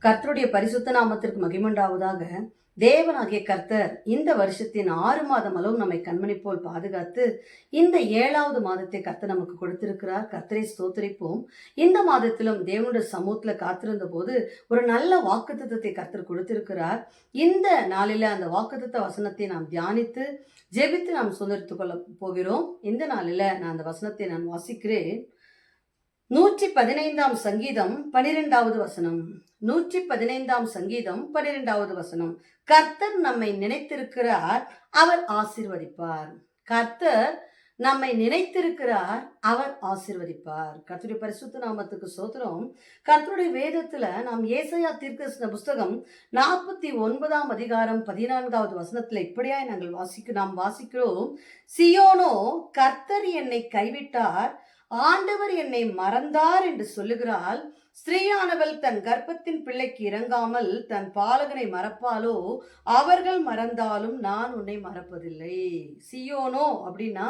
கர்த்தருடைய பரிசுத்த நாமத்திற்கு மகிமுண்டாவதாக. தேவனாகிய கர்த்தர் இந்த வருஷத்தின் 6 மாதம் அளவு நம்மை கண்மணி போல் பாதுகாத்து இந்த 7வது மாதத்தை கர்த்தர் நமக்கு கொடுத்திருக்கிறார். கர்த்தரை ஸ்தோத்திரிப்போம். இந்த மாதத்திலும் தேவனுடைய சமூகத்துல காத்திருந்த போது ஒரு நல்ல வாக்குத்தத்தத்தை கர்த்தர் கொடுத்திருக்கிறார். இந்த நாளில அந்த வாக்குத்தத்த வசனத்தை நாம் தியானித்து ஜெபித்து நாம் சுதந்திரித்துக் கொள்ள போகிறோம். இந்த நாளில நான் அந்த வசனத்தை நான் வாசிக்கிறேன். 115 சங்கீதம் 12வது வசனம். 115 சங்கீதம் 12வது வசனம். கர்த்தர் நம்மை நினைத்திருக்கிறார், அவர் ஆசீர்வதிப்பார். கர்த்தர் நம்மை நினைத்திருக்கிறார், அவர் ஆசீர்வதிப்பார். கர்த்தருடைய பரிசுத்த நாமத்துக்கு ஸ்தோத்திரம். கர்த்தருடைய வேதத்துல நாம் ஏசாயா தீர்க்கதரிசன புஸ்தகம் 49ஆம் அதிகாரம் 14வது வசனத்துல இப்படியாய் நாம் வாசிக்கிறோம். சியோனோ, கர்த்தர் என்னை கைவிட்டார், ஆண்டவர் என்னை மறந்தார் என்று சொல்லுகிறாள். ஸ்திரீயானவள் தன் கர்ப்பத்தின் பிள்ளைக்கு இறங்காமல் தன் பாலகனை மறப்பாலோ? அவர்கள் மறந்தாலும் நான் உன்னை மறப்பதில்லை. சியோனோ அப்படின்னா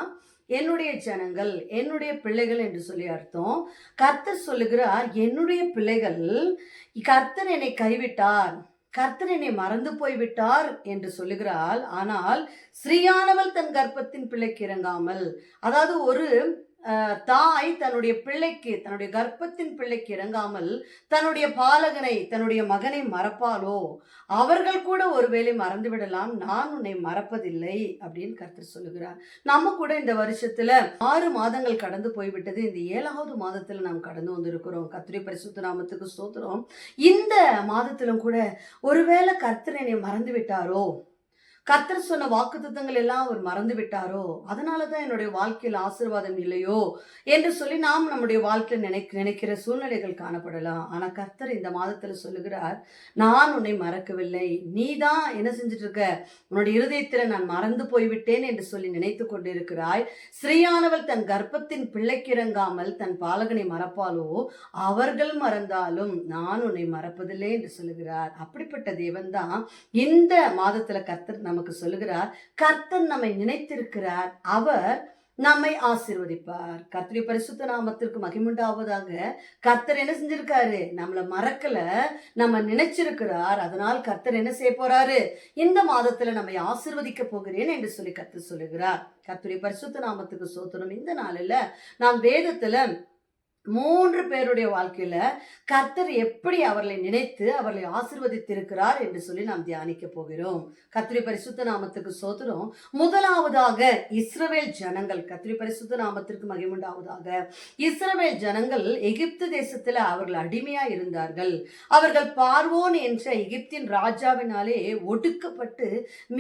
என்னுடைய ஜனங்கள், என்னுடைய பிள்ளைகள் என்று சொல்லி அர்த்தம். கர்த்தர் சொல்லுகிறார், என்னுடைய பிள்ளைகள், கர்த்தர் என்னை கைவிட்டார், கர்த்தர் என்னை மறந்து போய்விட்டார் என்று சொல்லுகிறாள். ஆனால் ஸ்திரீயானவள் தன் கர்ப்பத்தின் பிள்ளைக்கு இறங்காமல், அதாவது ஒரு தாய் தன்னுடைய பிள்ளைக்கு, தன்னுடைய கர்ப்பத்தின் பிள்ளைக்கு இறங்காமல் தன்னுடைய பாலகனை, தன்னுடைய மகனை மறப்பாலோ? அவர்கள் கூட ஒருவேளை மறந்து விடலாம், நான் உன்னை மறப்பதில்லை அப்படின்னு கர்த்தர் சொல்லுகிறார். நம்ம கூட இந்த வருஷத்துல 6 மாதங்கள் கடந்து போய்விட்டது. இந்த 7வது மாதத்துல நாம் கடந்து வந்திருக்கிறோம். கர்த்தருடைய பரிசுத்த நாமத்துக்கு ஸ்தோத்திரம். இந்த மாதத்திலும் கூட ஒருவேளை கர்த்தர் என்னை மறந்து விட்டாரோ, கர்த்தர் சொன்ன வாக்குத்தத்தங்கள் எல்லாம் அவர் மறந்து விட்டாரோ, அதனாலதான் என்னுடைய வாழ்க்கையில் ஆசீர்வாதம் இல்லையோ என்று சொல்லி நாம் நம்முடைய வாழ்க்கையில் நினைக்கிற சூழ்நிலைகள் காணப்படலாம். ஆனா கர்த்தர் இந்த மாதத்துல சொல்லுகிறார், நான் உன்னை மறக்கவில்லை, நீ தான் என்ன செஞ்சுட்டு இருக்க, உன்னுடைய இருதயத்துல நான் மறந்து போய்விட்டேன் என்று சொல்லி நினைத்து கொண்டிருக்கிறாய். ஸ்திரீயானவள் தன் கர்ப்பத்தின் பிள்ளைக்கு இறங்காமல் தன் பாலகனை மறப்பாலோ? அவர்கள் மறந்தாலும் நான் உன்னை மறப்பதில்லை என்று சொல்லுகிறார். அப்படிப்பட்ட தேவன் தான் இந்த மாதத்துல கர்த்தர் நமக்கு சொல்லுகிறார். கர்த்தர் நம்மை நினைத்திருக்கிறார், அவர் நம்மை ஆசீர்வதிப்பார். கர்த்தருடைய பரிசுத்த நாமத்திற்கு மகிமுண்டாவதாக. கர்த்தர் என்ன செஞ்சிருக்காரு? நம்மள மறக்கல, நம்ம நினைச்சிருக்கிறார். அதனால் கர்த்தர் என்ன செய்ய போறாரு? இந்த மாதத்துல நம்மை ஆசீர்வதிக்க போகிறேன் என்று சொல்லி கர்த்தர் சொல்லுகிறார். கர்த்தருடைய பரிசுத்த நாமத்துக்கு ஸ்தோத்திரம். இந்த நாளில நாம் வேதத்துல 3 பேருடைய வாழ்க்கையில கர்த்தர் எப்படி அவர்களை நினைத்து அவர்களை ஆசீர்வதித்திருக்கிறார் என்று சொல்லி நாம் தியானிக்க போகிறோம். கர்த்தருடைய பரிசுத்த நாமத்துக்கு ஸ்தோத்திரம். முதலாவதாக இஸ்ரவேல் ஜனங்கள். கர்த்தருடைய பரிசுத்த நாமத்திற்கு மகிமுண்டாவதாக. இஸ்ரவேல் ஜனங்கள் எகிப்து தேசத்துல அவர்கள் அடிமையா இருந்தார்கள். அவர்கள் பார்வோன் என்ற எகிப்தின் ராஜாவினாலே ஒடுக்கப்பட்டு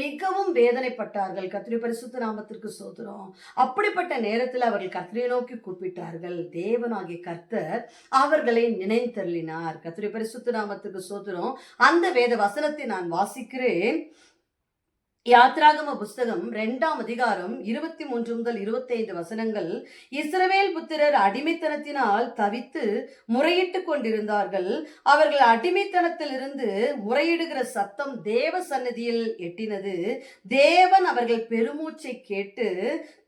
மிகவும் வேதனைப்பட்டார்கள். கர்த்தருடைய பரிசுத்த நாமத்திற்கு ஸ்தோத்திரம். அப்படிப்பட்ட நேரத்தில் அவர்கள் கர்த்தரை நோக்கி கூப்பிட்டார்கள். தேவனாகிய கர்த்தர் அவர்களை நினைத்தருளினார். கர்த்தருடைய பரிசுத்த நாமத்துக்கு ஸ்தோத்திரம். அந்த வேத வசனத்தை நான் வாசிக்கிறேன். யாத்ராகம புஸ்தகம் 2ஆம் அதிகாரம் 23 முதல் 25 வசனங்கள். இஸ்ரவேல் புத்திரர் அடிமைத்தனத்தினால் தவித்து முறையிட்டு கொண்டிருந்தார்கள். அவர்கள் அடிமைத்தனத்திலிருந்து முறையிடுகிற சத்தம் தேவ சந்நிதியில் எட்டினது. தேவன் அவர்கள் பெருமூச்சை கேட்டு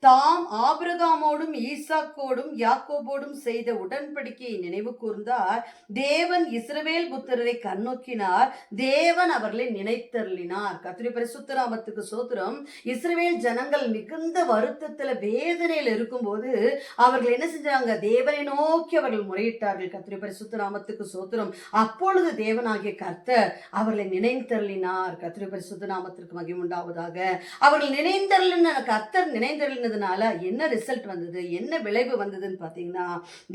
தாம் ஆபிரகாமோடும் ஈசாக்கோடும் யாக்கோபோடும் செய்த உடன்படிக்கையை நினைவு கூர்ந்தார். தேவன் இஸ்ரவேல் புத்திரரை கண்ணோக்கினார். தேவன் அவர்களை நினைத்தருளினார். கர்த்தருடைய பரிசுத்த நாமத்துக்கு சோத்திரம். இஸ்ரவேல் ஜனங்கள் மிகுந்த வருத்தத்துல வேதனையில் இருக்கும்போது அவர்கள் என்ன செஞ்சாங்க? தேவனை நோக்கி அவர்கள் முறையிட்டார்கள். கர்த்தருடைய பரிசுத்த நாமத்துக்கு சோத்திரம். அப்பொழுது தேவனாகிய கர்த்தர் அவர்களை நினைத்தருளினார். கர்த்தருடைய பரிசுத்த நாமத்திற்கு மகிமுண்டாவதாக. அவர்கள் கர்த்தர் நினைந்தருளினதுனால என்ன ரிசல்ட் வந்தது, என்ன விளைவு வந்ததுன்னு பாத்தீங்கன்னா,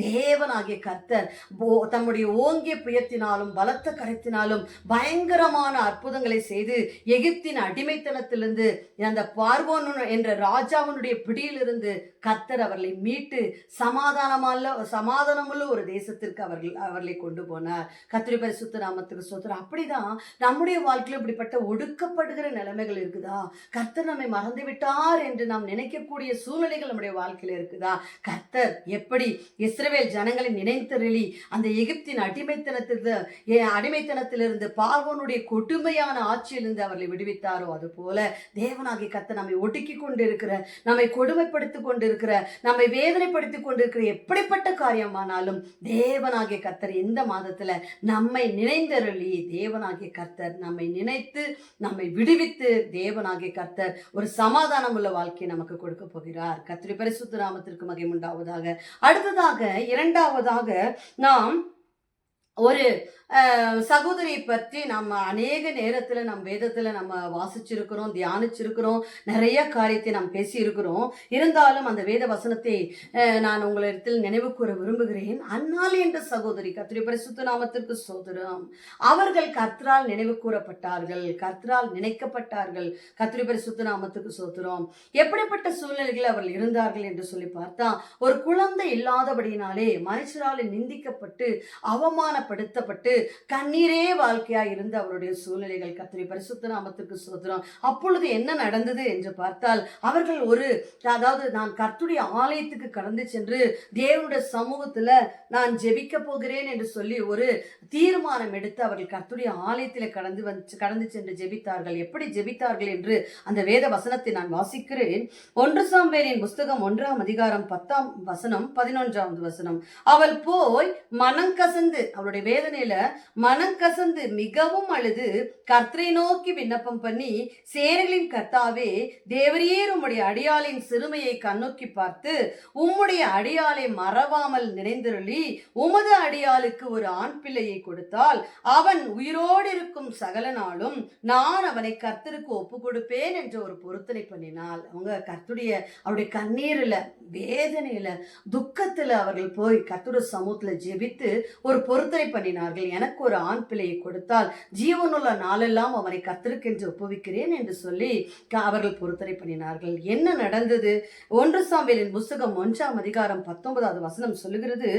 தேவனாகிய கர்த்தர் தம்முடைய ஓங்கிய புயத்தினாலும் பலத்த கரத்தினாலும் பயங்கரமான அற்புதங்களை செய்து எகிப்தின் அடிமைத்தனத்திலிருந்து, அந்த பார்வோன் என்ற ராஜாவினுடைய பிடியிலிருந்து கர்த்தர் அவர்களை மீட்டு சமாதானமுள்ள ஒரு தேசத்திற்கு அவர்களை கொண்டு போனார். கர்த்தருடைய பரிசுத்த நாமத்துக்கு ஸ்தோத்திரம். அப்படிதான் நம்முடைய வாழ்க்கையில் இப்படிப்பட்ட ஒடுக்கப்படுகிற நிலைமைகள் இருக்குதா? கர்த்தர் நம்மை மறந்து விட்டார் என்று நாம் நினைக்கக்கூடிய சூழ்நிலைகள் நம்முடைய வாழ்க்கையில இருக்குதா? கர்த்தர் எப்படி இஸ்ரவேல் ஜனங்களை நினைத்தருளி அந்த எகிப்தின் அடிமைத்தனத்திலிருந்து பார்வோனுடைய கொடுமையான ஆட்சியிலிருந்து அவர்களை விடுவித்தாரோ, அது போல தேவனாகிய கர்த்தர் நம்மை ஒடுக்கி கொண்டிருக்கிற, நம்மை கொடுமைப்படுத்திக் கொண்டிருக்கிற கொண்டிருக்கிற, நம்மை வேதனைப்படுத்தி கொண்டிருக்கிற எப்படிப்பட்ட காரியமானாலும் தேவனாகிய கர்த்தர் இந்த மாதத்துல நம்மை நினைந்தருளி, தேவனாகிய கர்த்தர் நம்மை நினைத்து நம்மை விடுவித்து, தேவனாகிய கர்த்தர் ஒரு சமாதானம் உள்ள வாழ்க்கையை நமக்கு கொடுக்க போகிறார். கர்த்தருடைய பரிசுத்த நாமத்திற்கு மகிமை உண்டாவதாக. அடுத்ததாக, இரண்டாவதாக, நாம் ஒரு சகோதரியை பற்றி நம்ம அநேக நேரத்துல நம் வேதத்துல நம்ம வாசிச்சிருக்கிறோம், தியானிச்சிருக்கிறோம், நிறைய காரியத்தை நாம் பேசியிருக்கிறோம். இருந்தாலும் அந்த வேத வசனத்தை நான் உங்களிடத்தில் நினைவு கூற விரும்புகிறேன். அன்னாள் என்ற சகோதரி, கர்த்தருடைய பரிசுத்த நாமத்திற்கு ஸ்தோத்திரம், அவர்கள் கர்த்தரால் நினைவு கூறப்பட்டார்கள், கர்த்தரால் நினைக்கப்பட்டார்கள். கர்த்தருடைய பரிசுத்த நாமத்துக்கு ஸ்தோத்திரம். எப்படிப்பட்ட சூழ்நிலைகள் அவர்கள் இருந்தார்கள் என்று சொல்லி பார்த்தா, ஒரு குழந்தை இல்லாதபடியினாலே மனுஷரால் நிந்திக்கப்பட்டு அவமானப்படுத்தப்பட்டு கண்ணீரே வாழ்க்கையா இருந்த அவருடைய சூழ்நிலைகள். கர்த்தருடைய பரிசுத்த நாமத்துக்கு ஸ்தோத்திரம். அப்பொழுது என்ன நடந்தது என்று பார்த்தால், அவர்கள் நான் கர்த்தருடைய ஆலயத்துக்கு கடந்து சென்று தேவனுடைய சமூகத்துல நான் ஜெபிக்க போகிறேன் என்று சொல்லி ஒரு தீர்மானம் எடுத்து அவர்கள் கர்த்தருடைய ஆலயத்திலே கடந்து சென்று ஜெபித்தார்கள். எப்படி ஜெபித்தார்கள் என்று அந்த வேத வசனத்தை நான் வாசிக்கிறேன். 1 சாமுவேலின் புஸ்தகம் 1ஆம் அதிகாரம் 10ஆம் வசனம் 11வது வசனம். அவள் போய் மனங்கசந்து, அவளுடைய வேதனையில மனங்கசந்து மிகவும் அழுது கர்த்தரை நோக்கி விண்ணப்பம் பண்ணி, சேனைகளின் கர்த்தாவே, தேவரீர் உம்முடைய அடியாளின் சிறுமையை கண்ணோக்கி பார்த்து உம்முடைய அடியாளை மறவாமல் நினைந்தருளி உமது அடியாளுக்கு ஒரு ஆண் பிள்ளையை கொடுத்தால் அவன் உயிரோடு இருக்கும் சகல நாளும் நான் அவனை கர்த்தருக்கு ஒப்பு கொடுப்பேன் என்ற ஒரு பொருத்தனை பண்ணினாள். அவருடைய கண்ணீரில், வேதனையில, துக்கத்துல அவர்கள் போய் கர்த்தருடைய சமூகத்துல ஜெபித்து ஒரு பொருத்தனை பண்ணினார்கள். எனக்கு ஒரு ஆண் பிள்ளையை கொடுத்தால் ஜீவனுள்ள நாளெல்லாம் அவனை கர்த்தருக்கென்று ஒப்புவிக்கிறேன் என்று சொல்லி அவர்கள் பொருத்தனை பண்ணினார்கள். என்ன நடந்தது? 1 சாமுவேலின் புஸ்தகம் 1ஆம் அதிகாரம் 19வது வசனம் சொல்லுகிறது,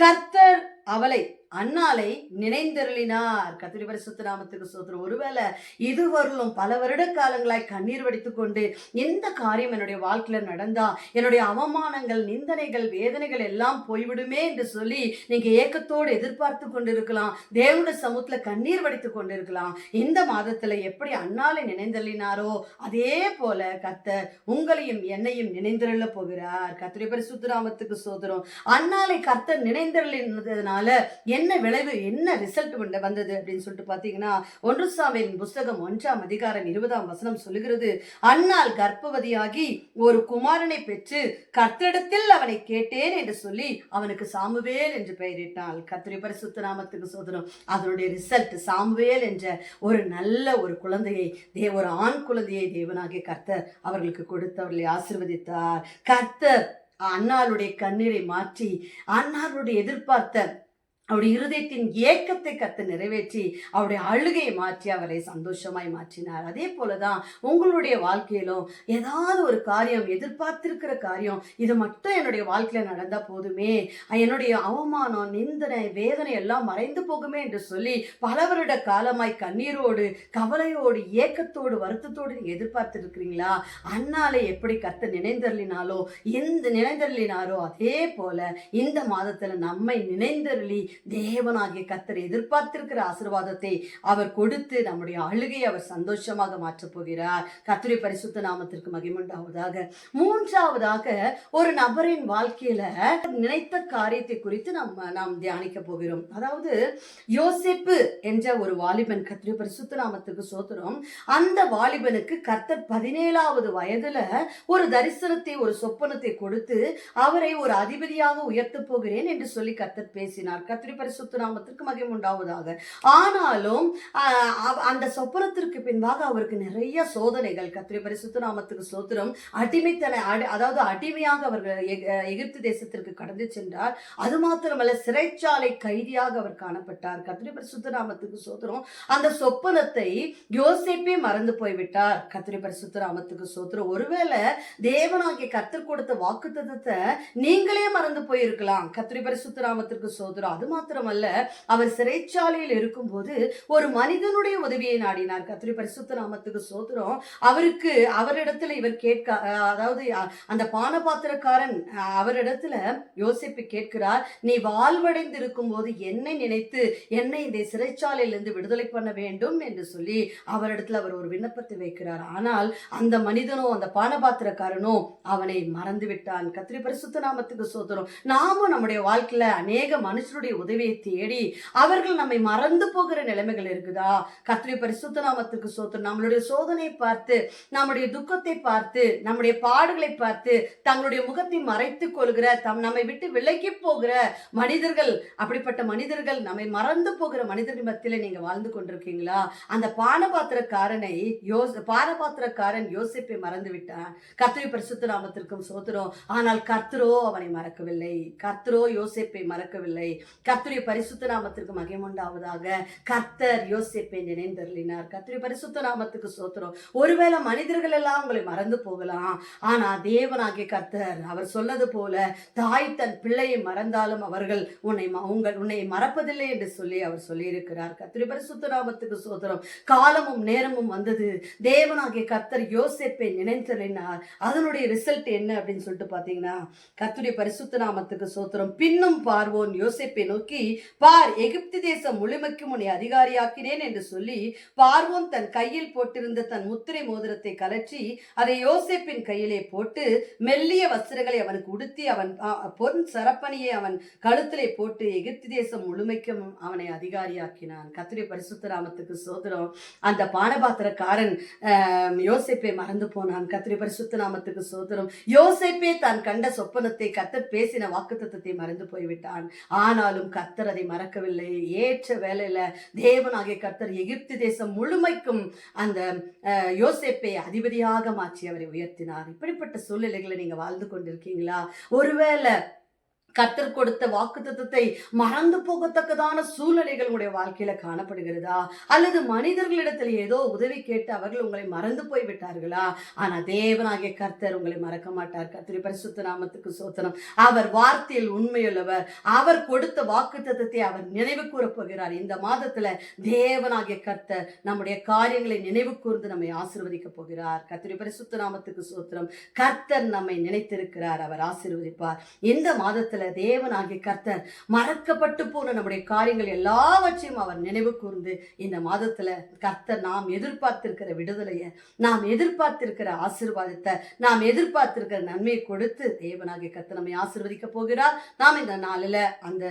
கர்த்தர் அவளை, அன்னாளை நினைந்தருளினார். கர்த்தருடைய பரிசுத்த நாமத்துக்கு ஸ்தோத்திரம். ஒருவேளை இதுவரையிலும் பல வருட காலங்களாய் கண்ணீர் வடித்துக் கொண்டு, எந்த காரியம் என்னுடைய வாழ்க்கையில நடந்தா என்னுடைய அவமானங்கள், நிந்தனைகள், வேதனைகள் எல்லாம் போய்விடுமே என்று சொல்லி நீங்க ஏக்கத்தோடு எதிர்பார்த்து கொண்டிருக்கலாம். தேவனுடைய சமூகத்துல கண்ணீர் வடித்துக் கொண்டிருக்கலாம். இந்த மாதத்துல எப்படி அன்னாளை நினைந்தருளினாரோ அதே போல கர்த்தர் உங்களையும் என்னையும் நினைந்தருள போகிறார். கர்த்தருடைய பரிசுத்த நாமத்துக்கு ஸ்தோத்திரம். அன்னாளை கர்த்தர் நினைந்தருளினதுனால என்ன விளைவு, என்ன ரிசல்ட் வந்தது அப்படின்னு சொல்லிட்டு பாத்தீங்கன்னா, 1 சாமுவேலின் புஸ்தகம் 1ஆம் அதிகாரம் 20ஆம் வசனம் சொல்லுகிறது, அன்னாள் கர்ப்பவதியாகி ஒரு குமாரனை பெற்று கர்த்தரிடத்தில் அவனை கேட்டேன் என்று சொல்லி அவனுக்கு சாமுவேல் என்று பெயரிட்டாள். கர்த்தருடைய பரிசுத்த நாமத்துக்கு ஸ்தோத்திரம். அதனுடைய ரிசல்ட், சாமுவேல் என்ற ஒரு நல்ல ஒரு குழந்தையை, ஒரு ஆண் குழந்தையை தேவனாகிய கர்த்தர் அவர்களுக்கு கொடுத்து அவர்களை ஆசீர்வதித்தார். கர்த்தர் அன்னாளுடைய கண்ணீரை மாற்றி, அன்னாளுடைய எதிர்பார்த்த அவருடைய இருதயத்தின் ஏக்கத்தை கர்த்தர் நிறைவேற்றி அவருடைய அழுகையை மாற்றி அவரை சந்தோஷமாய் மாற்றினார். அதே போலதான் உங்களுடைய வாழ்க்கையிலும் ஏதாவது ஒரு காரியம், எதிர்பார்த்திருக்கிற காரியம், இது மட்டும் என்னுடைய வாழ்க்கையில நடந்தா போதுமே, என்னுடைய அவமானம், நிந்தனை, வேதனை எல்லாம் மறைந்து போகுமே என்று சொல்லி பல வருட காலமாய் கண்ணீரோடு, கவலையோடு, ஏக்கத்தோடு, வருத்தத்தோடு நீங்க எதிர்பார்த்து இருக்கிறீங்களா? அன்னாலே எப்படி கர்த்தர் நினைந்தருளினாரோ அதே போல இந்த மாதத்துல நம்மை நினைந்தருளி தேவனாகிய கர்த்தர் எதிர்பார்த்திருக்கிற ஆசீர்வாதத்தை அவர் கொடுத்து நம்முடைய அழுகையை அவர் சந்தோஷமாக மாற்றப் போகிறார். கர்த்தருடைய பரிசுத்த நாமத்திற்கு மகிமை உண்டாவதாக. மூன்றாவதாக, ஒரு நபரின் வாழ்க்கையில நினைத்த காரியத்தை குறித்து நாம் தியானிக்க போகிறோம். அதாவது யோசேப்பு என்ற ஒரு வாலிபன், கர்த்தருடைய பரிசுத்த நாமத்துக்கு ஸ்தோத்திரம், அந்த வாலிபனுக்கு கர்த்தர் 17வது வயதுல ஒரு தரிசனத்தை, ஒரு சொப்பனத்தை கொடுத்து அவரை ஒரு அதிபதியாக உயர்த்த போகிறேன் என்று சொல்லி கர்த்தர் பேசினார். கர்த்தருடைய பரிசுத்த நாமத்திற்கு மகிமை உண்டாவதாக. ஆனாலும் அந்த சொப்பனத்திற்கு பின்பாக அவருக்கு நிறைய சோதனைகள். கர்த்தருடைய பரிசுத்த நாமத்துக்கு ஸ்தோத்திரம். அதாவது அடிமையாக அவர்கள் எகிப்து தேசத்திற்கு கடந்து சென்றார். அது மாத்திரமல்ல, சிறைச்சாலை கைதியாக அவர் காணப்பட்டார். கர்த்தருடைய பரிசுத்த நாமத்துக்கு ஸ்தோத்திரம். அந்த சொப்பனத்தை யோசேப்பே மறந்து போய்விட்டார். கர்த்தருடைய பரிசுத்த நாமத்துக்கு ஸ்தோத்திரம். ஒருவேளை தேவனாகிய கர்த்தர் கொடுத்த வாக்குத்தத்தத்தை நீங்களே மறந்து போயிருக்கலாம். கர்த்தருடைய பரிசுத்த நாமத்திற்கு ஸ்தோத்திரம். அது மாத்திரமல்ல, அவர் சிறைச்சாலையில் இருக்கும்போது ஒரு மனிதனுடைய உதவியை நாடினார். கர்த்தருடைய பரிசுத்த நாமத்துக்கு ஸ்தோத்திரம். அவரிடத்துல இவர் கேட்க அதாவது அந்த பானபாத்திரக்காரன் அவரிடத்துல யோசேப்பு கேட்கிறார், நீ வாழ்வடைந்து இருக்கும்போது என்னை நினைத்து என்னை இந்த சிறைச்சாலையிலிருந்து விடுதலை பண்ண வேண்டும் என்று சொல்லி அவரிடத்துல அவர் ஒரு விண்ணப்பத்தை வைக்கிறார். ஆனால் அந்த மனிதனோ, அந்த பானபாத்திரக்காரனோ அவனை மறந்து விட்டான். கர்த்தருடைய பரிசுத்த நாமத்துக்கு ஸ்தோத்திரம். நாமும் நம்முடைய வாழ்க்கையில அநேக மனுஷருடைய உதவியை தேடி அவர்கள் நம்மை மறந்து போகிற நிலைமைகள் இருக்குதா? கர்த்தருடைய பரிசுத்த நாமத்துக்கு ஸ்தோத்திரம். நம்மளுடைய சோதனை பார்த்து, நம்முடைய துக்கத்தை பார்த்து, நம்முடைய பாடுகளை பார்த்து தங்களுடைய முகத்தை மறைத்துக் கொள்கிற, நம்மை விட்டு விலகி போகிற மனிதர்கள், அப்படிப்பட்ட மனிதர்கள், நம்மை மறந்து போகிற மனிதர்கள் மத்தியில நீங்க வாழ்ந்து கொண்டிருக்கீங்களா? அந்த பானபாத்திரக்காரன் யோசேப்பை மறந்து விட்டான். கர்த்தருடைய பரிசுத்த நாமத்திற்கும் ஸ்தோத்திரம். ஆனால் கர்த்தரோ அவனை மறக்கவில்லை. கர்த்தரோ யோசேப்பை மறக்கவில்லை. கர்த்தருடைய பரிசுத்த நாமத்திற்கு மகிமை உண்டாவதாக. கர்த்தர் யோசேப்பை நினைந்தருளினார். கர்த்தருடைய பரிசுத்த நாமத்துக்கு ஸ்தோத்திரம். ஒருவேளை மனிதர்கள் எல்லாம் உங்களை மறந்து போகலாம், ஆனா தேவனாகிய கர்த்தர் அவர் சொன்னது போல, தாய் தன் பிள்ளையை மறந்தாலும் அவர்கள் உன்னை மறப்பதில்லை என்று சொல்லி அவர் சொல்லியிருக்கிறார். கர்த்தருடைய பரிசுத்த நாமத்துக்கு ஸ்தோத்திரம். காலமும் நேரமும் வந்தது. தேவனாகிய கர்த்தர் யோசேப்பை நினைந்தருளினார். அதனுடைய ரிசல்ட் என்ன அப்படின்னு சொல்லிட்டு பாத்தீங்கன்னா, கர்த்தருடைய பரிசுத்த நாமத்துக்கு ஸ்தோத்திரம். பின்னும் பார்வோன் யோசேப்பை நோக்கி, பார், எகிப்து தேசம் முழுமைக்கும் உன்னை அதிகாரியாக்கினேன் என்று சொல்லி பார்வோன் தன் கையில் போட்டிருந்த தன் முத்திரை மோதிரத்தை கலற்றி அதை யோசேப்பின் கையிலே போட்டு மெல்லிய வஸ்திரங்களை அவனுக்கு உடுத்தி அவன் பொன் சரப்பணியை அவன் கழுத்திலே போட்டு எகிப்து தேசம் முழுமைக்கும் அவனை அதிகாரியாக்கினான். கர்த்தருடைய பரிசுத்த நாமத்துக்கு ஸ்தோத்திரம். அந்த பானபாத்திரக்காரன் யோசேப்பை மறந்து போனான். கர்த்தருடைய பரிசுத்த நாமத்துக்கு ஸ்தோத்திரம். யோசேப்பே தான் கண்ட சொப்பனத்தை, கர்த்தர் பேசின வாக்குத்தத்தத்தை மறந்து போய்விட்டான். ஆனாலும் கர்த்தர் அதை மறக்கவில்லை. ஏற்ற வேளையில தேவனாகிய கர்த்தர் எகிப்து தேசம் முழுமைக்கும் அந்த யோசேப்பை அதிபதியாக மாற்றி அவரை உயர்த்தினார். இப்படிப்பட்ட சூழ்நிலைகளை நீங்க வாழ்ந்து கொண்டிருக்கீங்களா? ஒருவேளை கர்த்தர் கொடுத்த வாக்குத்தத்தத்தை மறந்து போகத்தக்கதான சூழ்நிலைகள் உங்களுடைய வாழ்க்கையில காணப்படுகிறதா? அல்லது மனிதர்களிடத்தில் ஏதோ உதவி கேட்டு அவர்கள் உங்களை மறந்து போய் விட்டார்களா? ஆனா தேவனாகிய கர்த்தர் உங்களை மறக்க மாட்டார். கர்த்தருடைய பரிசுத்த நாமத்துக்கு ஸ்தோத்திரம். அவர் வார்த்தையில் உண்மையுள்ளவர். அவர் கொடுத்த வாக்குத்தத்தத்தை அவர் நினைவு கூற போகிறார். இந்த மாதத்துல தேவனாகிய கர்த்தர் நம்முடைய காரியங்களை நினைவு கூர்ந்து நம்மை ஆசீர்வதிக்க போகிறார். கர்த்தருடைய பரிசுத்த நாமத்துக்கு ஸ்தோத்திரம். கர்த்தர் நம்மை நினைத்திருக்கிறார். அவர் ஆசீர்வதிப்பார். இந்த மாதத்துல தேவனாகிய கர்த்தர் மறக்கப்பட்டு போன நம்முடைய காரியங்கள் எல்லாவற்றையும் அவர் நினைவு கூர்ந்து இந்த மாதத்துல கர்த்தர் நாம் எதிர்பார்த்திருக்கிற விடுதலையை, நாம் எதிர்பார்த்திருக்கிற ஆசீர்வாதத்தை, நாம் எதிர்பார்த்திருக்கிற நன்மையை கொடுத்து தேவனாகிய கர்த்தர் நம்மை ஆசீர்வதிக்க போகிறார். நாம் இந்த நாளில அந்த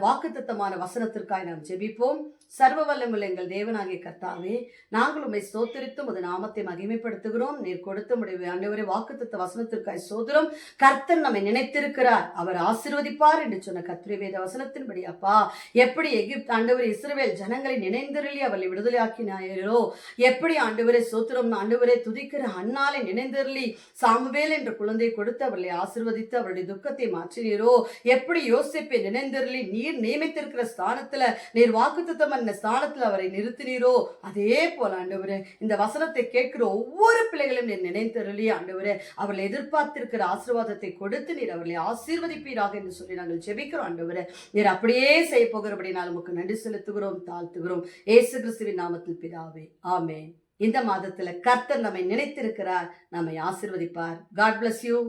வாக்குத்தத்தமான வசனத்திற்காக நாம் ஜெபிப்போம். சர்வ வல்லமுள்ள எங்கள் தேவனாகிய கர்த்தாவே, நாங்கள் உம்மை ஸ்தோத்திரித்து உமது நாமத்தை மகிமைப்படுத்துகிறோம். நீர் கொடுத்த முடிவு ஆண்டவரே வாக்குத்தத்த வசனத்திற்காய் ஸ்தோத்திரம். கர்த்தர் நம்மை நினைத்திருக்கிறார், அவர் ஆசீர்வதிப்பார் என்று சொன்ன கர்த்தருடைய வேத வசனத்தின்படி அப்பா, எப்படி எகிப்து ஆண்டவர் இஸ்ரவேல் ஜனங்களை நினைந்தருளி அவர்களை விடுதலையாக்கினாரோ, எப்படி ஆண்டவரே ஸ்தோத்திரம் ஆண்டவரே துதிக்கிற அன்னாலை நினைந்தருளி சாமுவேல் என்ற குழந்தையை கொடுத்து அவர்களை ஆசீர்வதித்து அவருடைய துக்கத்தை மாற்றினீரோ, எப்படி யோசேப்பை நினைந்தருளி நீர் நியமித்திருக்கிற ஸ்தானத்துல நீர் வாக்குத்தத்தம் அந்த ஸ்தானத்துல அவரை நிறுத்தினீரோ, அதே போல ஆண்டவரே இந்த வசனத்தை கேட்கிற ஒவ்வொரு பிள்ளைகளையும் நீர் நினைத்தருளி ஆண்டவரே அவர்களை எதிர்பார்த்திருக்கிற ஆசீர்வாதத்தை கொடுத்து நீர் அவர்களை ஆசீர்வதிப்பீராக என்று சொல்லி நாங்கள் ஜெபிக்கிறோம். ஆண்டவரே நீர் அப்படியே செய்ய போகிறபடினால் நமக்கு நன்றி செலுத்துகிறோம், தாழ்த்துகிறோம். இயேசு கிறிஸ்துவின் நாமத்தில் பிதாவே, ஆமென். இந்த மாதத்துல கர்த்தர் நம்மை நினைத்திருக்கிறார், நம்மை ஆசீர்வதிப்பார். God bless you.